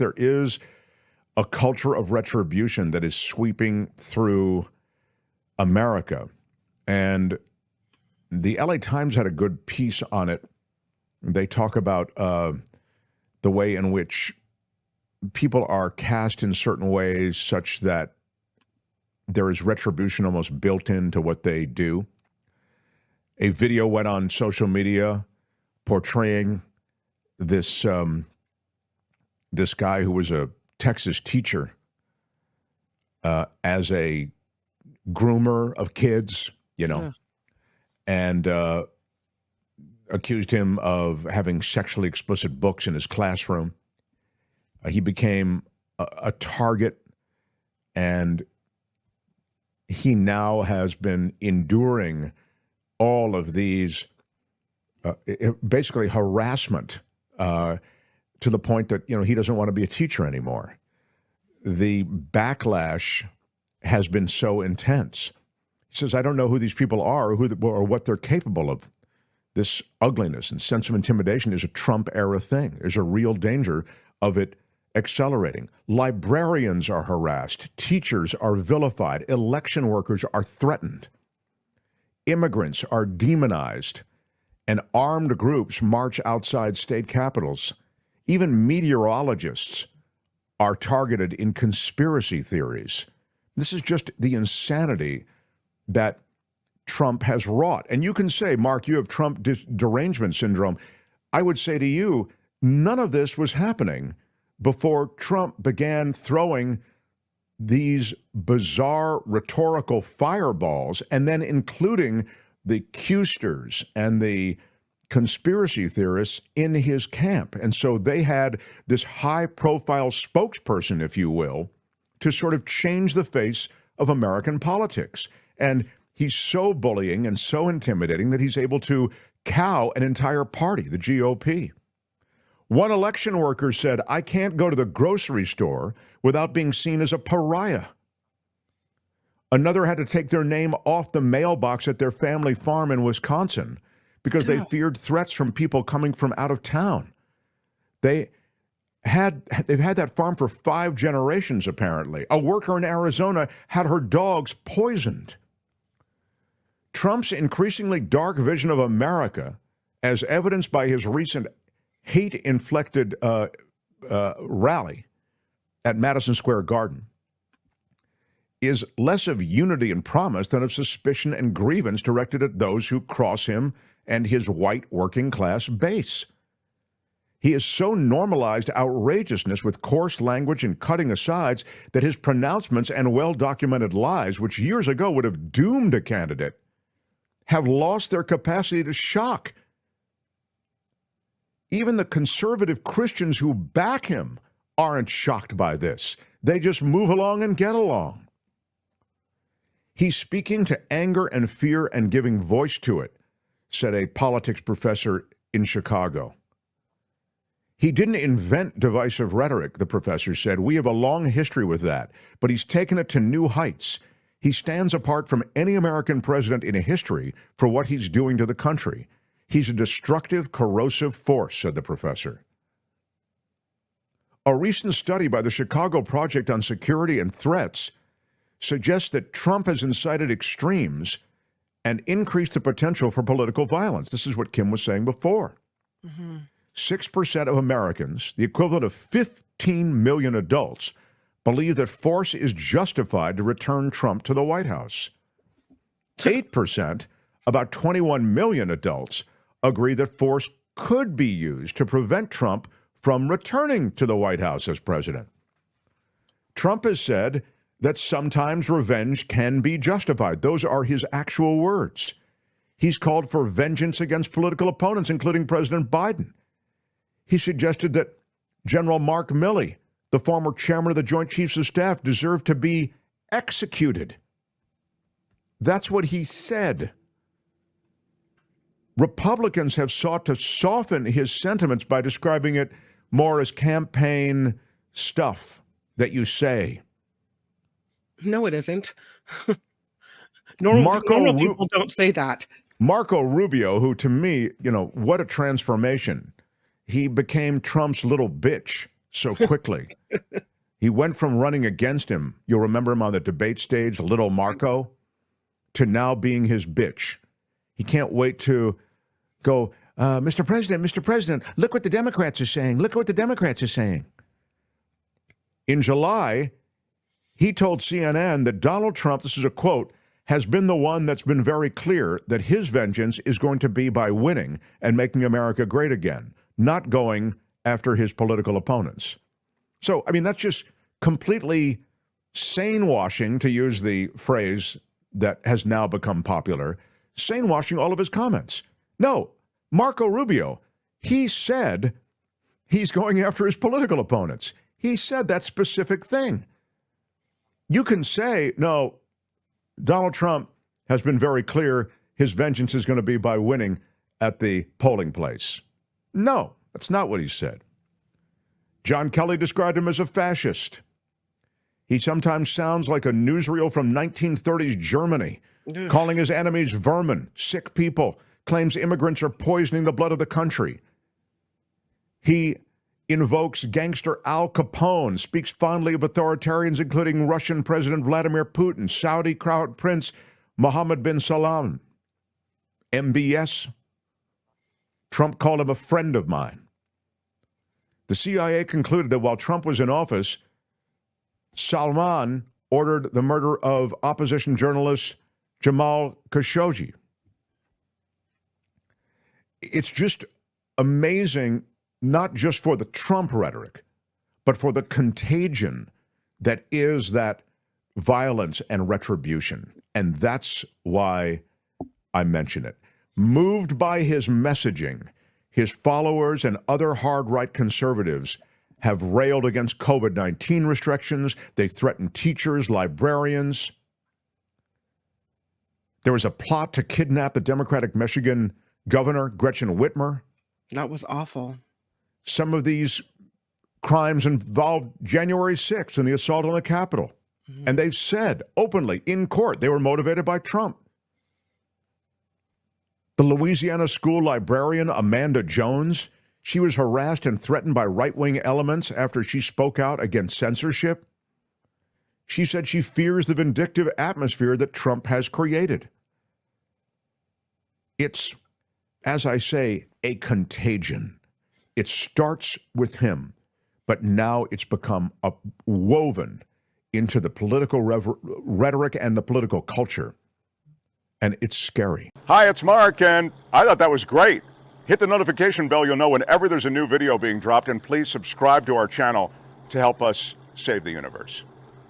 there is a culture of retribution that is sweeping through America. And the LA Times had a good piece on it. They talk about the way in which people are cast in certain ways such that there is retribution almost built into what they do. A video went on social media portraying this this guy who was a Texas teacher as a groomer of kids, and accused him of having sexually explicit books in his classroom. He became a target, and he now has been enduring all of these basically harassment to the point that, he doesn't want to be a teacher anymore. The backlash has been so intense. He says, I don't know who these people are or what they're capable of. This ugliness and sense of intimidation is a Trump-era thing. There's a real danger of it accelerating. Librarians are harassed. Teachers are vilified. Election workers are threatened. Immigrants are demonized. And armed groups march outside state capitals. Even meteorologists are targeted in conspiracy theories. This is just the insanity that Trump has wrought. And you can say, Mark, you have Trump derangement syndrome. I would say to you, none of this was happening before Trump began throwing these bizarre rhetorical fireballs, and then including the Qsters and the conspiracy theorists in his camp. And so they had this high-profile spokesperson, if you will, to sort of change the face of American politics. And he's so bullying and so intimidating that he's able to cow an entire party, the GOP. One election worker said, I can't go to the grocery store without being seen as a pariah. Another had to take their name off the mailbox at their family farm in Wisconsin because they feared threats from people coming from out of town. They've had that farm for 5 generations, apparently. A worker in Arizona had her dogs poisoned. Trump's increasingly dark vision of America, as evidenced by his recent hate-inflected rally at Madison Square Garden, is less of unity and promise than of suspicion and grievance directed at those who cross him and his white working-class base. He has so normalized outrageousness with coarse language and cutting asides that his pronouncements and well-documented lies, which years ago would have doomed a candidate, have lost their capacity to shock. Even the conservative Christians who back him aren't shocked by this. They just move along and get along. He's speaking to anger and fear and giving voice to it, said a politics professor in Chicago. He didn't invent divisive rhetoric, the professor said. We have a long history with that, but he's taken it to new heights. He stands apart from any American president in history for what he's doing to the country. He's a destructive, corrosive force, said the professor. A recent study by the Chicago Project on Security and Threats suggests that Trump has incited extremes and increased the potential for political violence. This is what Kim was saying before. 6% of Americans, the equivalent of 15 million adults, believe that force is justified to return Trump to the White House. 8%, about 21 million adults, agree that force could be used to prevent Trump from returning to the White House as president. Trump has said that sometimes revenge can be justified. Those are his actual words. He's called for vengeance against political opponents, including President Biden. He suggested that General Mark Milley, the former chairman of the Joint Chiefs of Staff, deserved to be executed. That's what he said. Republicans have sought to soften his sentiments by describing it more as campaign stuff that you say. No, it isn't. Normal people don't say that. Marco Rubio, who to me, what a transformation. He became Trump's little bitch so quickly. He went from running against him, you'll remember him on the debate stage, little Marco, to now being his bitch. He can't wait to go, Mr. President, look what the Democrats are saying. Look what the Democrats are saying. In July, he told CNN that Donald Trump, this is a quote, has been the one that's been very clear that his vengeance is going to be by winning and making America great again, not going after his political opponents. So, I mean, that's just completely sane-washing, to use the phrase that has now become popular, sane-washing all of his comments. No, Marco Rubio, he said he's going after his political opponents. He said that specific thing. You can say, no, Donald Trump has been very clear his vengeance is going to be by winning at the polling place. No, that's not what he said. John Kelly described him as a fascist. He sometimes sounds like a newsreel from 1930s Germany, calling his enemies vermin, sick people, claims immigrants are poisoning the blood of the country. He invokes gangster Al Capone, speaks fondly of authoritarians, including Russian President Vladimir Putin, Saudi Crown Prince Mohammed bin Salman, MBS. Trump called him a friend of mine. The CIA concluded that while Trump was in office, Salman ordered the murder of opposition journalist Jamal Khashoggi. It's just amazing, not just for the Trump rhetoric, but for the contagion that is that violence and retribution. And that's why I mention it. Moved by his messaging, his followers and other hard-right conservatives have railed against COVID-19 restrictions. They threatened teachers, librarians. There was a plot to kidnap the Democratic Michigan governor, Gretchen Whitmer. That was awful. Some of these crimes involved January 6th and the assault on the Capitol. Mm-hmm. And they've said openly in court they were motivated by Trump. The Louisiana school librarian, Amanda Jones, she was harassed and threatened by right-wing elements after she spoke out against censorship. She said she fears the vindictive atmosphere that Trump has created. It's, as I say, a contagion. It starts with him, but now it's become woven into the political rhetoric and the political culture. And it's scary. Hi, it's Mark, and I thought that was great. Hit the notification bell, you'll know whenever there's a new video being dropped, and please subscribe to our channel to help us save the universe.